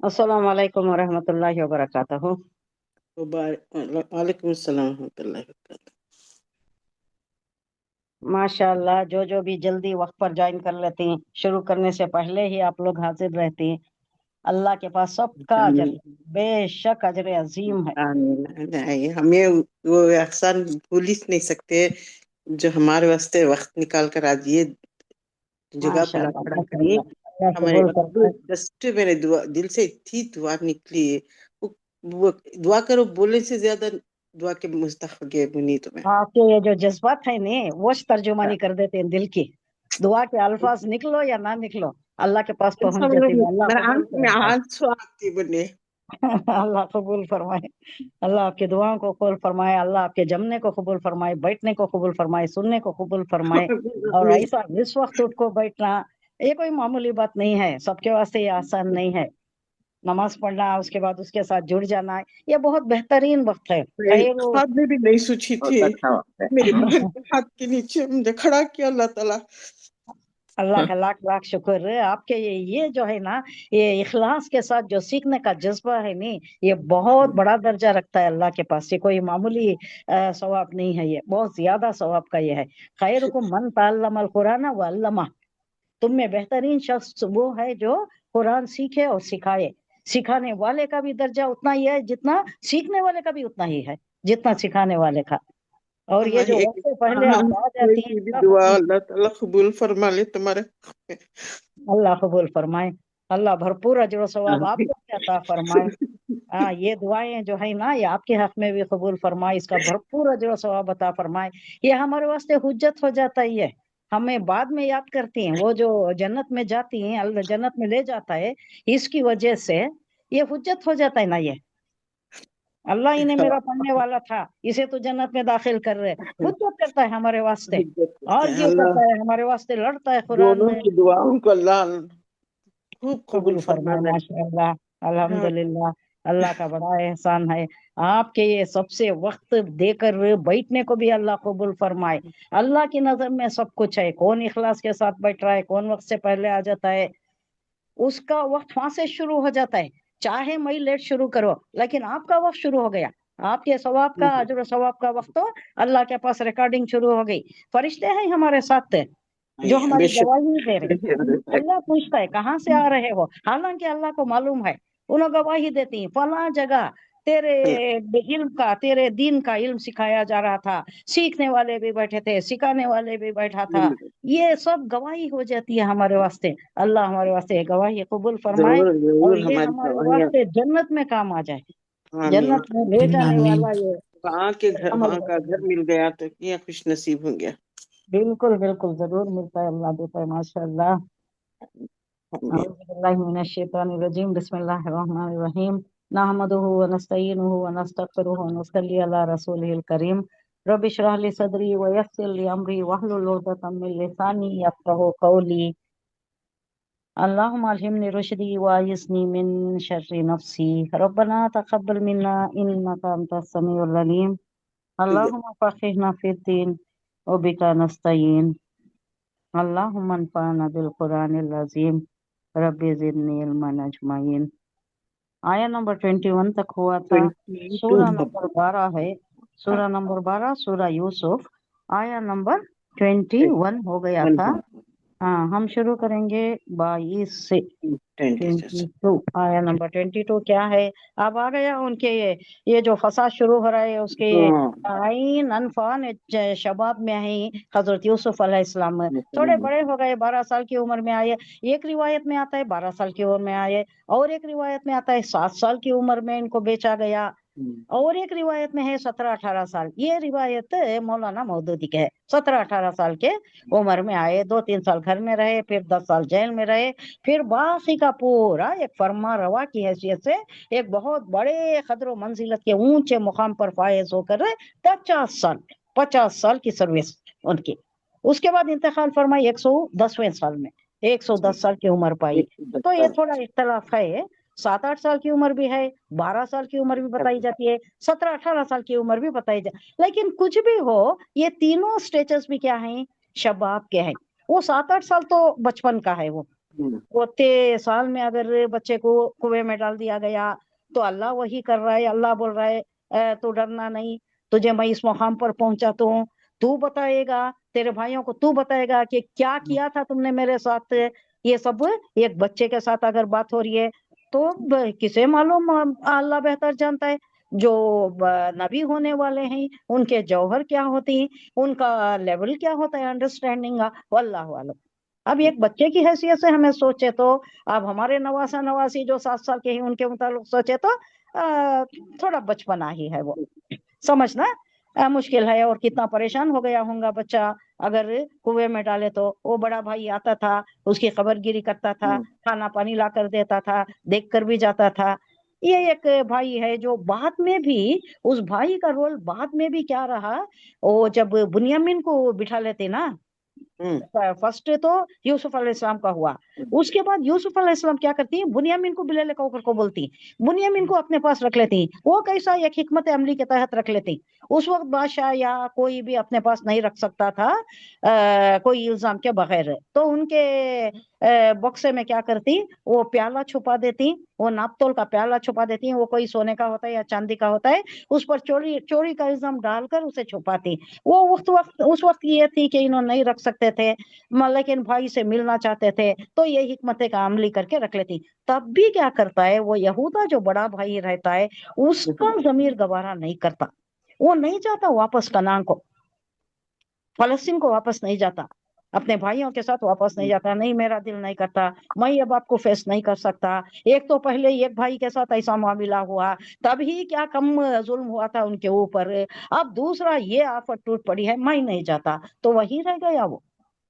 अस्सलाम वालेकुम वरहमतुल्लाहि वबरकातुहू। वालेकुम अस्सलाम रहमतुल्लाहि वबरकातुह। माशाअल्लाह, जो भी जल्दी वक्त पर ज्वाइन कर लेते हैं, शुरू करने से पहले ही आप लोग हाजिर रहते हैं। अल्लाह के पास सबका अजर आमीन बेशक अजर अजीम है। आमीन। नहीं, हमें वो एहसान भूल ही नहीं सकते जो हमारे वास्ते वक्त निकाल कर आज ये जगह पर माशाअल्लाह खड़ा करिए। माशाअल्लाह, अल्लाह हमारे कबूल अब फरमाए। जस्ट मैंने दुआ दिल से इतनी दुआ निकली है। वो दुआ करो बोलने से ज्यादा दुआ के मुस्तहक है मुनीत में। आपके ये जो जज्बात है ने वो तर्जुमानी कर देते हैं दिल की। दुआ के अल्फाज निकलो या ना निकलो, अल्लाह के पास पहुंच जाते हैं। अल्लाह मेरा कबूल आंख में फरमाए। आंसू आती बने। अल्लाह कबूल फरमाए। अल्लाह आपकी दुआओं को कबूल फरमाए। अल्लाह आपके जमने को कबूल फरमाए, बैठने को कबूल फरमाए, सुनने को कबूल फरमाए। और आमीन। ऐसा इस वक्त उठ को बैठना ये कोई मामूली बात नहीं है, सबके वास्ते ये आसान नहीं है। नमाज पढ़ना, उसके बाद उसके साथ जुड़ जाना, ये बहुत बेहतरीन वक्त है। मैं खैर ख्वाब में भी नहीं सोची थी। बहुत अच्छा वक्त मेरे है। बहन के हाथ के नीचे मुझे खड़ा किया अल्लाह ताला। अल्लाह का लाख लाख शुक्र है आपके। ये जो है ना, ये इखलास के साथ जो सीखने का जज्बा है नी, ये बहुत बड़ा दर्जा रखता है अल्लाह के पास। ये कोई मामूली सवाब नहीं है, ये बहुत ज्यादा सवाब का ये है। खैरुकुम मन तअल्लमल कुरान व अल्लमा। तुम में बेहतरीन शख्स वो है जो कुरान सीखे और सिखाए। सिखाने वाले का भी दर्जा उतना ही है जितना सीखने वाले का भी उतना ही है, जितना सिखाने वाले का। और ये जो वक्त से पहले आप आ कोई जाती है की भी सब दुआ अपनी। अल्लाह ताला कबूल फरमा ले तुम्हारे। अल्लाह कबूल फरमाए। अल्लाह भरपूर अजर व सवाब आपको भी अता फरमाए। हाँ, ये दुआएं जो है ना, ये आपके हक में भी कबूल फरमाए, इसका भरपूर अजर व सवाब अता फरमाए। ये हमारे वास्ते हुज्जत हो जाता ही है। हमें बाद में याद करती हैं वो जो जन्नत में जाती हैं, अल्लाह जन्नत में ले जाता है। इसकी वजह से ये हुज्जत हो जाता है ना। ये अल्लाह इन्हें मेरा पढ़ने वाला था, इसे तो जन्नत में दाखिल कर रहे, हुज्जत करता है हमारे वास्ते। हिज्जत करते हैं आर्ग्यू अल्लाह। करता है हमारे वास्ते, लड़ता है कुरान दोनों में। की दुआओं को अल्लाह खूब कबूल कबूल फरमा फरमाए ले। माशाअल्लाह। हाँ, अल्हम्दुलिल्लाह। अल्लाह का बड़ा एहसान है। आपके ये सबसे वक्त देकर बैठने को भी अल्लाह कबूल फरमाए। अल्लाह की नजर में सब कुछ है, कौन इखलास के साथ बैठ रहा है, कौन वक्त से पहले आ जाता है, उसका वक्त वहां से शुरू हो जाता है। चाहे मई लेट शुरू करो, लेकिन आपका वक्त शुरू हो गया। आपके सवाब का, अजर सवाब का वक्त तो अल्लाह के पास रिकॉर्डिंग शुरू हो गई। फरिश्ते हैं हमारे साथ जो हमारी बेशक गवाही दे रहे। बेशक। अल्लाह पूछता है कहाँ से आ रहे हो, हालांकि अल्लाह को मालूम है। उन्हें गवाही देती है, फला जगह तेरे इल्म का, तेरे दीन का इल्म सिखाया जा रहा था। सीखने वाले भी बैठे थे, सिखाने वाले भी बैठा था। ये सब गवाही हो जाती है हमारे वास्ते। अल्लाह हमारे वास्ते गवाही कबूल फरमाए। जरूर और जरूर ये हमारी हमारे गवाहियाँ। वास्ते जन्नत में काम आ जाए। आमीन। जन्नत में ले जाने आमीन। वाला ये वहाँ के घर, अमल वहाँ का बन घर जाए। मिल गया तो क्या खुश नसीब हो गया। बिल्कुल बिल्कुल, जरूर मिलता है, अल्लाह देता है माशाअल्लाह। आमीन। औज़ुबिल्लाहिमिनश्शैतानिर्रजीम, बिस्मिल्लाहिर्रहमानिर्रहीम। नहमदुहु व नस्तईनुहु व नस्तगफिरुहु व नुसल्ली अला रसूलिहिल करीम। रब्बि इश्रह ली सदरी व यस्सिर ली अमरी वहलुल उक़दतम मिन लिसानी यफ़क़हू क़ौली। अल्लाहुम्मा अल्हिमनी रुश्दी व अय्यिज़नी मिन शर्रि नफ्सी। रब्बना तक़ब्बल मिन्ना इन्नका अंतस समीउल अलीम। अल्लाहुम्मा फ़क़िहना फ़िद्दीन व बिका नस्तईन। अल्लाहुम्मा अन्फ़अना बिल क़ुरानिल अज़ीम। रब्बि ज़िदनी इल्मन अजमाइन। आया नंबर 21 तक हुआ था। 22। सूरा नंबर 12 है। सूरा नंबर 12 सूरा यूसुफ। आया नंबर 21 हो गया था। हाँ, हम शुरू करेंगे 22 से। 20। 22, आया नंबर 22 क्या है। अब आ गया उनके ये जो फसाद शुरू हो रहा है उसके ये हाँ, आइन अनफान शबाब में है। हजरत यूसुफ अलैहिस्सलाम थोड़े बड़े हो गए, 12 साल की उम्र में आए। एक रिवायत में आता है 12 साल की उम्र में आए, और एक रिवायत में आता है 7 साल की उम्र में इनको बेचा गया, और एक रिवायत में है 17-18 साल। ये रिवायत मौलाना मौदूदी के है। 17-18 साल के उम्र में आए, 2-3 साल घर में रहे, फिर 10 साल जेल में रहे। फिर बाकी का पूरा एक फर्मा रवा की हैसियत से एक बहुत बड़े कदर मंजिलत के ऊंचे मुकाम पर फायज होकर रहे। 50 साल, 50 साल की सर्विस उनकी। उसके बाद इंतकाल फरमाई 110वें साल में, 110 साल की उम्र पाई। तो ये थोड़ा इख्तलाफ है। 7-8 साल की उम्र भी है, 12 साल की उम्र भी बताई जाती है, 17-18 साल की उम्र भी बताई जाती, लेकिन कुछ भी हो, ये तीनों स्टेजेस भी क्या हैं, शबाब के हैं। वो 7-8 साल तो बचपन का है वो, वो 3 साल में अगर बच्चे को कुएं में डाल दिया गया तो अल्लाह वही कर रहा है, अल्लाह बोल रहा है तू डरना नहीं, तुझे मैं इस मुकाम पर पहुंचाता हूँ, तू बताएगा, तेरे भाइयों को तू बताएगा कि क्या किया था तुमने मेरे साथ। ये सब एक बच्चे के साथ अगर बात हो रही है तो किसे मालूम, अल्लाह बेहतर जानता है। जो नबी होने वाले हैं उनके जौहर क्या होती हैं, उनका लेवल क्या होता है अंडरस्टैंडिंग का, वल्लाहु आलम। अब एक बच्चे की हैसियत से हमें सोचे तो, अब हमारे नवासा नवासी जो 7 साल के हैं उनके मुताबिक सोचे तो थोड़ा बचपना ही है वो, समझना मुश्किल है। और कितना परेशान हो गया होगा बच्चा अगर कुएं में डाले तो। वो बड़ा भाई आता था, उसकी खबरगिरी करता था, खाना पानी ला कर देता था, देख कर भी जाता था। ये एक भाई है जो बाद में भी, उस भाई का रोल बाद में भी क्या रहा, वो जब बुनियामिन को बिठा लेते ना, फर्स्ट तो यूसुफ अलैहिस्सलाम का हुआ, उसके बाद यूसुफ अलैहिस्सलाम क्या करती है, बुनियामिन को बिले कौकर को बोलती, बुनियामिन को अपने पास रख लेती। वो कैसा, एक हिकमत अमली के तहत रख लेती। उस वक्त बादशाह या कोई भी अपने पास नहीं रख सकता था कोई इल्जाम के बगैर। तो उनके बक्से में क्या करती, वो प्याला छुपा देती, वो नापतोल का प्याला छुपा देती, वो कोई सोने का होता है या चांदी का होता है, उस पर चोरी चोरी का इल्जाम डालकर उसे छुपाती। वो उस वक्त ये थी कि इन्होंने नहीं रख सकते थे, लेकिन भाई से मिलना चाहते थे तो ये हिकमत का अमली करके रख लेती। तब भी क्या करता है वो यहूदा जो बड़ा भाई रहता है, उसका जमीर गवारा नहीं करता, वो नहीं चाहता वापस कनान को, फलस्तीन को वापस नहीं जाता, अपने भाइयों के साथ वापस नहीं जाता। नहीं, मेरा दिल नहीं करता, मैं ये बात को फेस नहीं कर सकता। एक तो पहले एक भाई के साथ ऐसा मामला हुआ, तभी क्या कम जुल्म हुआ था उनके ऊपर, अब दूसरा ये आफत टूट पड़ी है, मैं नहीं जाता। तो वही रह गया वो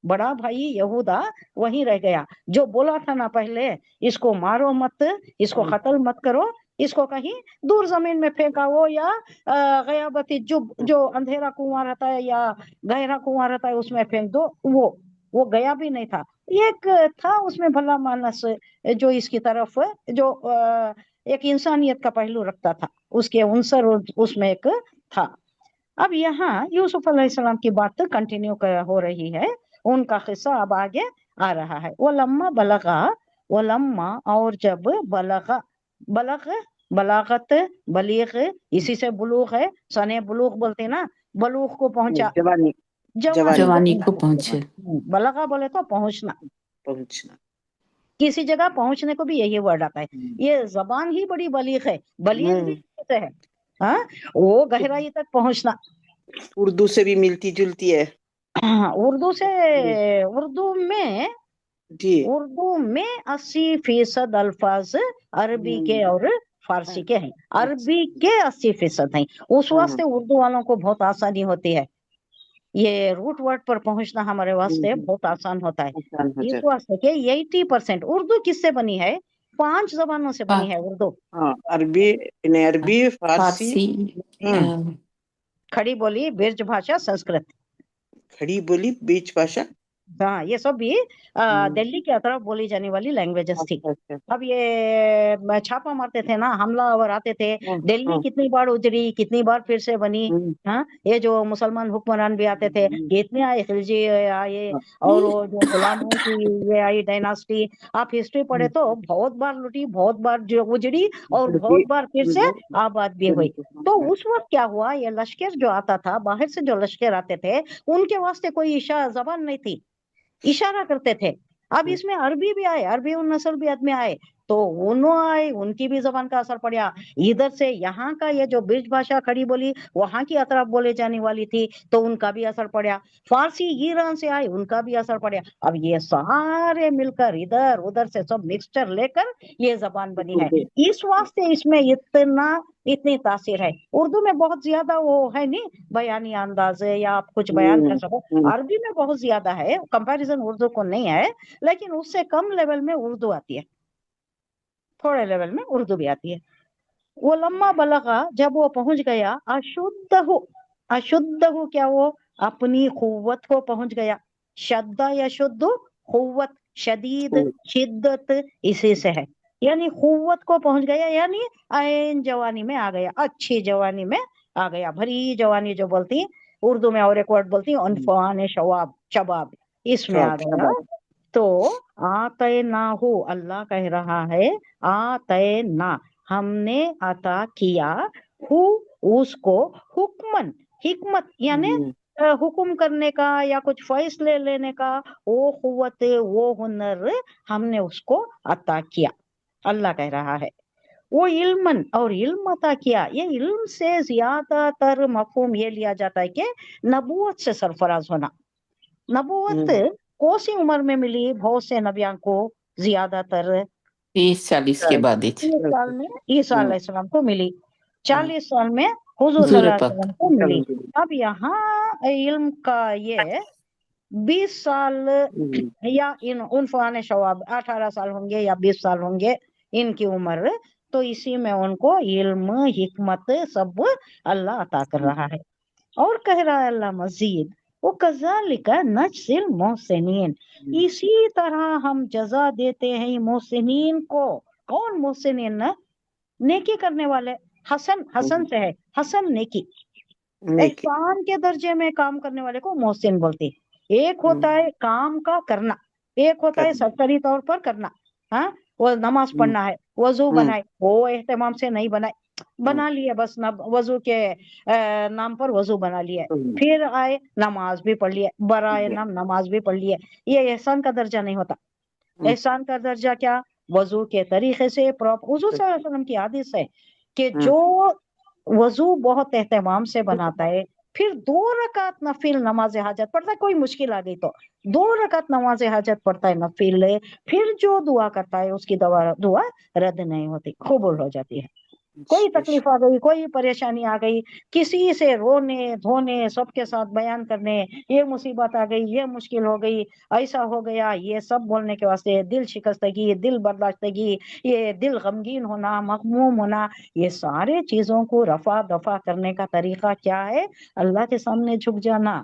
बड़ा भाई यहूदा, वही रह गया जो बोला था ना पहले, इसको मारो मत, इसको कत्ल मत करो, इसको कहीं दूर जमीन में फेंका वो, या गयाबती जो अंधेरा कुआं रहता है या गहरा कुआं रहता है उसमें फेंक दो। वो गया भी नहीं था। एक था उसमें भला मानस जो इसकी तरफ जो एक इंसानियत का पहलू रखता था, उसके उनसर उसमें एक था। अब यहाँ यूसुफ अलैहिस्सलाम की बात कंटिन्यू हो रही है, उनका किस्सा अब आगे आ रहा है। वो लम्मा बलगा, वो लम्मा और जब बलगा, बलग बलागत, बलीग इसी से बुलूग है, सने बुलूग बोलते ना, बलूग को पहुंचा, जवानी, जवानी को पहुंचे। बलगा बोले तो पहुंचना, पहुंचना। किसी जगह पहुंचने को भी यही वर्ड आता है। ये जबान ही बड़ी बलीग है, बलीग भी कहते हैं, हाँ, वो गहराई तक पहुंचना। उर्दू से भी मिलती जुलती है। उर्दू से, उर्दू में जी, उर्दू में 80% अल्फाज अरबी के और फारसी के हैं, अरबी के 80% हैं। उस वास्ते उर्दू वालों को बहुत आसानी होती है, ये रूट वर्ड पर पहुंचना हमारे वास्ते बहुत आसान होता है। इस वास्ते के 80% उर्दू किससे बनी है, 5 जबानों से बनी है उर्दू। अरबी, अरबी, फारसी, खड़ी बोली, ब्रज भाषा, संस्कृत। खड़ी बोली, बीच भाषा, हाँ, ये सब भी दिल्ली की तरफ बोली जाने वाली लैंग्वेजेस थी। अब ये छापा मारते थे ना, हमलावर आते थे, दिल्ली कितनी बार उजड़ी, कितनी बार फिर से बनी। हाँ, ये जो मुसलमान हुक्मरान भी आते थे, कितने आए, खिलजी आए, और वो जो गुलामों की ये आई डायनास्टी, आप हिस्ट्री पढ़े तो बहुत बार लुटी, बहुत बार जो उजड़ी, और बहुत बार फिर से आबाद भी हुई। तो उस वक्त क्या हुआ, ये लश्कर जो आता था, बाहर से जो लश्कर आते थे, उनके वास्ते कोई जबान नहीं थी, इशारा करते थे। अब इसमें अरबी भी आए, अरबी उन नस्ल भी आदमी आए, तो उन्होंने आए, उनकी भी जबान का असर पड़ा। इधर से यहाँ का ये जो ब्रिज भाषा खड़ी बोली वहां की अतराफ बोले जाने वाली थी, तो उनका भी असर पड़ा। फारसी ईरान से आए, उनका भी असर पड़ा। अब ये सारे मिलकर इधर उधर से सब मिक्सचर लेकर ये जबान बनी है। इस वास्ते इसमें इतनी तासीर है। उर्दू में बहुत ज्यादा वो है नहीं बयानी अंदाज है, या आप कुछ बयान कर सको, अरबी में बहुत ज्यादा है, कंपैरिजन उर्दू को नहीं है, लेकिन उससे कम लेवल में उर्दू आती है, थोड़े लेवल में उर्दू भी आती है। वो लम्मा बलगा, जब वो पहुंच गया, अशुद्ध हो क्या, वो अपनी कुव्वत को पहुंच गया। शद्दा या शुद्ध, कुव्वत, शदीद, शिद्दत इसी से है, यानी कुव्वत को पहुंच गया, यानी ऐन जवानी में आ गया, अच्छी जवानी में आ गया, भरी जवानी जो बोलती उर्दू में, और एक वर्ड बोलती अनफान शवाब, शबाब, इसमें आ गया। تو آتیناہو اللہ کہہ رہا ہے آتینا ہم نے عطا کیا ہو اس کو حکمن حکمت یعنی حکم کرنے کا یا کچھ فیصلے لینے کا وہ قوت وہ ہنر ہم نے اس کو عطا کیا اللہ کہہ رہا ہے وہ علمن اور علم عطا کیا یہ علم سے زیادہ تر مفہوم یہ لیا جاتا ہے کہ نبوت سے سرفراز ہونا نبوت کون سی عمر میں ملی بہت سے نبیاں کو زیادہ تر 30-40 کے بعد 30 سال میں عیسیٰ علیہ السلام کو ملی 40 سال میں حضور صلی حضور اللہ علیہ پاک وسلم کو ملی اب یہاں علم کا یہ 20 سال یا عنفوان شواب 18 سال ہوں گے یا 20 سال ہوں گے ان کی عمر تو اسی میں ان کو علم حکمت سب اللہ عطا کر رہا ہے اور کہہ رہا ہے اللہ مزید وہ کذالک نجزی المحسنین اسی طرح ہم جزا دیتے ہیں محسنین کو کون محسنین نیکی کرنے والے حسن سے ہے حسن نیکی احسان کے درجے میں کام کرنے والے کو محسن بولتے ہیں ایک ہوتا ہے کام کا کرنا ایک ہوتا ہے سرسری طور پر کرنا ہاں وہ نماز پڑھنا ہے وضو بنائے وہ اہتمام سے نہیں بنا لیے بس وضو کے نام پر وضو بنا لیے پھر آئے نماز بھی پڑھ لیے برائے نام نماز بھی پڑھ لیے یہ احسان کا درجہ نہیں ہوتا احسان کا درجہ کیا وضو کے طریقے سے حضور صلی اللہ علیہ وسلم کی حدیث ہے کہ جو وضو بہت اہتمام سے بناتا ہے پھر 2 رکعت نفل نماز حاجت پڑھتا ہے کوئی مشکل آ گئی تو 2 رکعت نماز حاجت پڑھتا ہے نفل پھر جو دعا کرتا ہے اس کی دعا رد نہیں ہوتی قبول ہو جاتی ہے کوئی تکلیف آ گئی کوئی پریشانی آ گئی کسی سے رونے دھونے سب کے ساتھ بیان کرنے یہ مصیبت آ گئی یہ مشکل ہو گئی ایسا ہو گیا یہ سب بولنے کے واسطے دل شکستگی دل برداشتگی یہ دل غمگین ہونا مغموم ہونا یہ سارے چیزوں کو رفع دفع کرنے کا طریقہ کیا ہے اللہ کے سامنے جھک جانا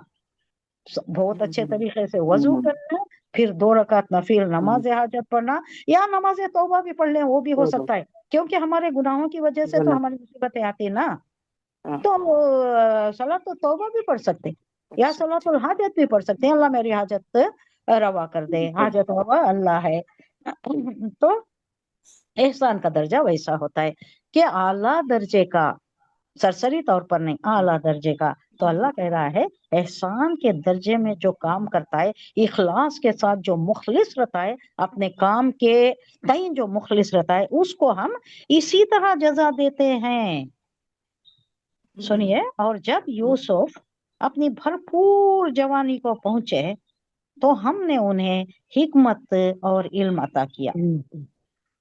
بہت اچھے طریقے سے وضو کرنا پھر 2 رکعت نفل نماز حاجت پڑھنا یا نماز توبہ بھی پڑھ لیں وہ بھی ہو سکتا ہے کیونکہ ہمارے گناہوں کی وجہ سے تو ہماری مصیبتیں آتی نا تو صلاۃ توبہ بھی پڑھ سکتے یا صلاۃ الحاجت بھی پڑھ سکتے ہیں اللہ میری حاجت روا کر دے حاجت روا اللہ ہے تو احسان کا درجہ ویسا ہوتا ہے کہ اعلیٰ درجے کا سرسری طور پر نہیں اعلیٰ درجے کا تو اللہ کہہ رہا ہے احسان کے درجے میں جو کام کرتا ہے اخلاص کے ساتھ جو مخلص رہتا ہے اپنے کام کے تئیں جو مخلص رہتا ہے اس کو ہم اسی طرح جزا دیتے ہیں سنیے اور جب یوسف اپنی بھرپور جوانی کو پہنچے تو ہم نے انہیں حکمت اور علم عطا کیا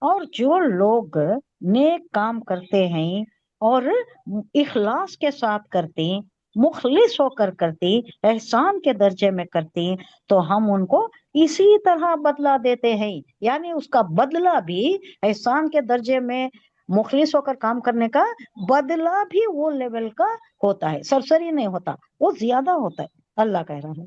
اور جو لوگ نیک کام کرتے ہیں اور اخلاص کے ساتھ کرتے مخلص ہو کر کرتی احسان کے درجے میں کرتی تو ہم ان کو اسی طرح بدلہ دیتے ہیں یعنی اس کا بدلہ بھی احسان کے درجے میں مخلص ہو کر کام کرنے کا بدلہ بھی وہ لیول کا ہوتا ہے سرسری نہیں ہوتا وہ زیادہ ہوتا ہے اللہ کہہ رہا ہے